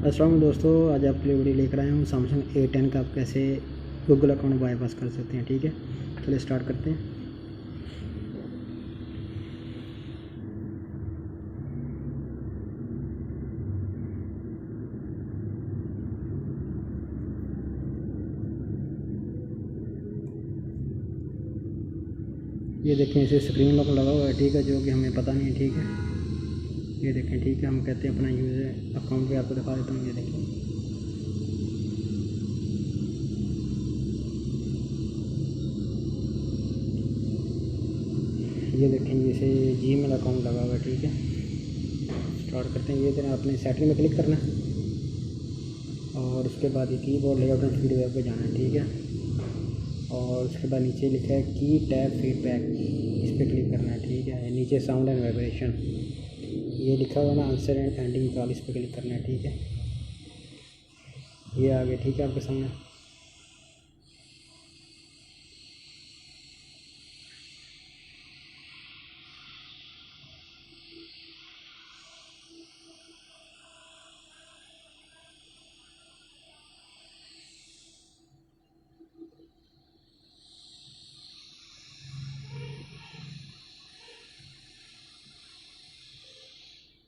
अस्सलाम वालेकुम दोस्तों, आज आपके लिए वीडियो लेकर आया हूँ सैमसंग A10 का आप कैसे गूगल अकाउंट बाईपास कर सकते हैं। ठीक है, चलिए स्टार्ट करते हैं। ये देखें, इसे स्क्रीन लॉक लगा हुआ है। ठीक है, जो कि हमें पता नहीं है। ठीक है, ये देखें। ठीक है, हम कहते हैं अपना यूज़र अकाउंट भी आपको दिखा देता हूँ। ये देखें, ये देखें, जैसे जीमेल अकाउंट लगा हुआ है। ठीक है, स्टार्ट करते हैं। ये तरह आपने सेटिंग में क्लिक करना है और उसके बाद ये कीबोर्ड लेआउट एंड फीडबैक पे जाना है। ठीक है, और उसके बाद नीचे लिखा है की टैब फीडबैक, इस पर क्लिक करना है। ठीक है, नीचे साउंड एंड वाइब्रेशन ये लिखा हुआ ना, आंसर एंड एंडिंग कॉल, इस पर क्लिक करना है। ठीक है, ये आ गया। ठीक है, आपके सामने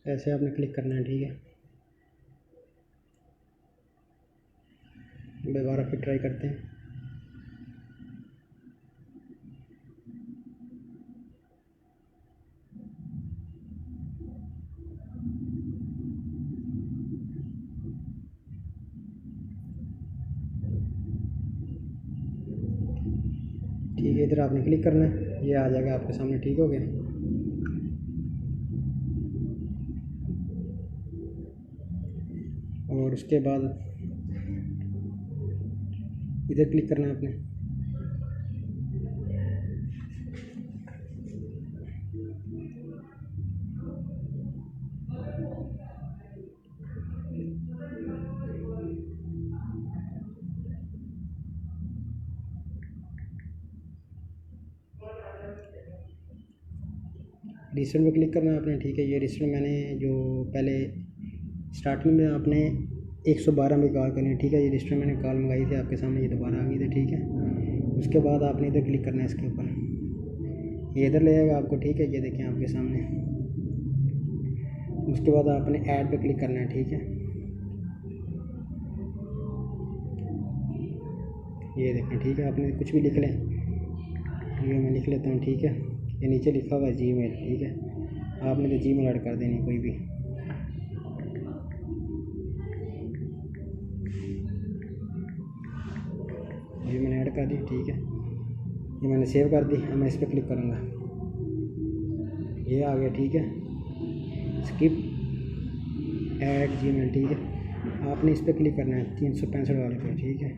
ऐसे आपने क्लिक करना है। ठीक है, दोबारा फिर ट्राई करते हैं। ठीक है, इधर आपने क्लिक करना है, ये आ जाएगा आपके सामने। ठीक हो गया। और उसके बाद इधर क्लिक करना है आपने। रिसेंट में क्लिक करना है आपने। ठीक है, ये रिसेंट मैंने जो पहले स्टार्टिंग में आपने 112 में कॉल करनी है। ठीक है, ये रिसेंट मैंने कॉल मंगाई थी आपके सामने, ये दोबारा आ गई थी। ठीक है, उसके बाद आपने इधर क्लिक करना है इसके ऊपर, ये इधर ले जाएगा आपको। ठीक है, ये देखें आपके सामने। उसके बाद आपने ऐड पे क्लिक करना है। ठीक है, ये देखें। ठीक है, आपने कुछ भी लिख लें। ठीक है, मैं लिख लेता हूँ। ठीक है, ये नीचे लिखा हुआ है जीमेल। ठीक है, आपने तो जीमेल ऐड कर देनी कोई भी। ये मैंने ऐड कर दी। ठीक है, ये मैंने सेव कर दी। अब मैं इस पर क्लिक करूँगा, ये आ गया। ठीक है, स्किप ऐड जीमेल। ठीक है, आपने इस पर क्लिक करना है 365 वाले पे। ठीक है,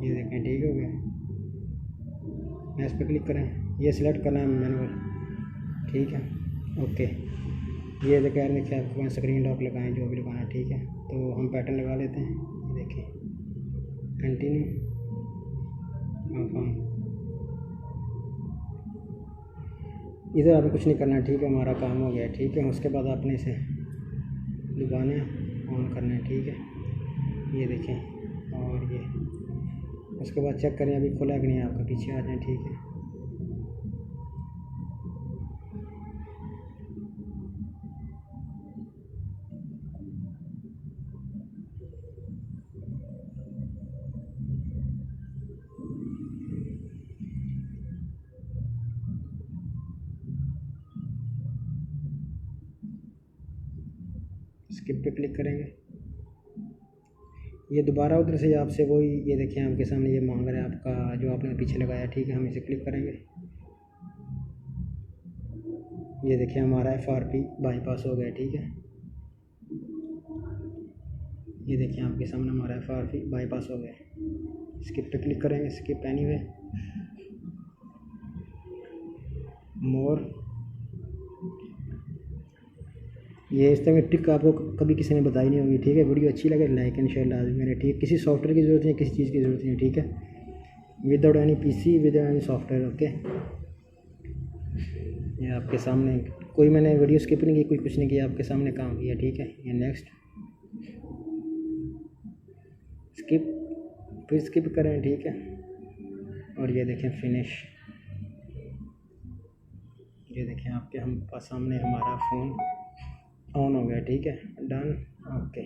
ये देखें। ठीक हो गया, मैं इस पर क्लिक करें, ये सिलेक्ट करना है मैनुअल। ठीक है, ओके। ये देखिए लिखा है आपको स्क्रीन लॉक लगाएं, जो भी लगाना है। ठीक है, तो हम पैटर्न लगा लेते हैं। ये देखिए, कंटिन्यू, कंफर्म। इधर आपको कुछ नहीं करना है। ठीक है, हमारा काम हो गया। ठीक है, उसके बाद आपने इसे लगाना है, ऑन करना है। ठीक है, ये देखें, और ये उसके बाद चेक करें अभी खुला कि नहीं, आपका पीछे आ जाए। ठीक है, स्किप पे क्लिक करेंगे। ये दोबारा उधर से आपसे वही, ये देखें आपके सामने ये मांग रहा है आपका जो आपने पीछे लगाया। ठीक है, हम इसे क्लिक करेंगे। ये देखें, हमारा FRP बाईपास हो गया। ठीक है, ये देखें आपके सामने हमारा FRP बाईपास हो गया। स्किप पे क्लिक करेंगे, स्किप एनीवे, मोर। ये इस तरह की ट्रिक आपको कभी किसी ने बताई नहीं होगी। ठीक है, वीडियो अच्छी लगे लाइक एंड शेयर लाजमी मेरे। ठीक है, किसी सॉफ्टवेयर की ज़रूरत नहीं, किसी चीज़ की ज़रूरत नहीं। ठीक है, without any PC, without any software. Okay. ये आपके सामने कोई मैंने वीडियो स्किप नहीं की, कोई कुछ नहीं किया, आपके सामने काम किया, ठीक है। ये नेक्स्ट स्किप, फिर स्किप करें, ठीक है। और ये देखें फिनिश, ये देखें आपके हम सामने हमारा फ़ोन ऑन हो गया, ठीक है। Done, okay.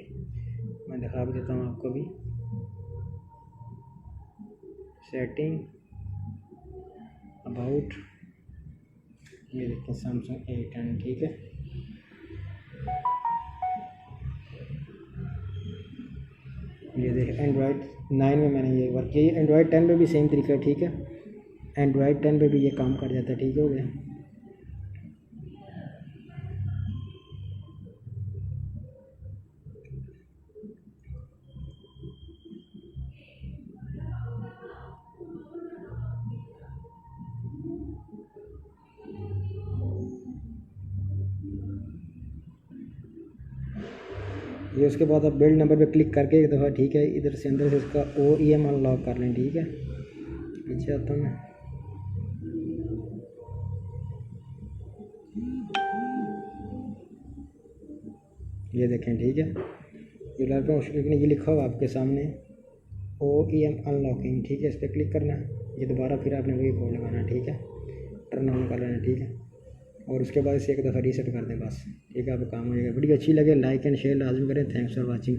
मैं दिखा भी देता हूँ आपको भी। सेटिंग, अबाउट, ये देखें सैमसंग A10, ठीक है। ये देखें एंड्रॉयड 9 में मैंने ये वर्क किया। एंड्रॉयड 10 पे भी सेम तरीका है, ठीक है। एंड्रॉयड 10 पे भी ये काम कर जाता है, ठीक हो गया। ये उसके बाद आप बिल्ड नंबर पे क्लिक करके एक दफ़ा, ठीक है, इधर से अंदर से इसका OEM अनलॉक कर लें, ठीक है। पीछे आता हूँ मैं। ये देखें, ठीक है। ये लड़का लेकिन ये लिखा हुआ आपके सामने OEM अनलॉकिंग, ठीक है। इस पर क्लिक करना है। ये दोबारा फिर आपने वही कोड लगाना है, ठीक है। टर्न ऑन कर लेना, ठीक है। और उसके बाद इसे एक दफ़ा रीसेट कर दें बस, ठीक है। आपका काम हो जाएगा। वीडियो अच्छी लगे लाइक एंड शेयर लाजमी करें। Thanks for watching.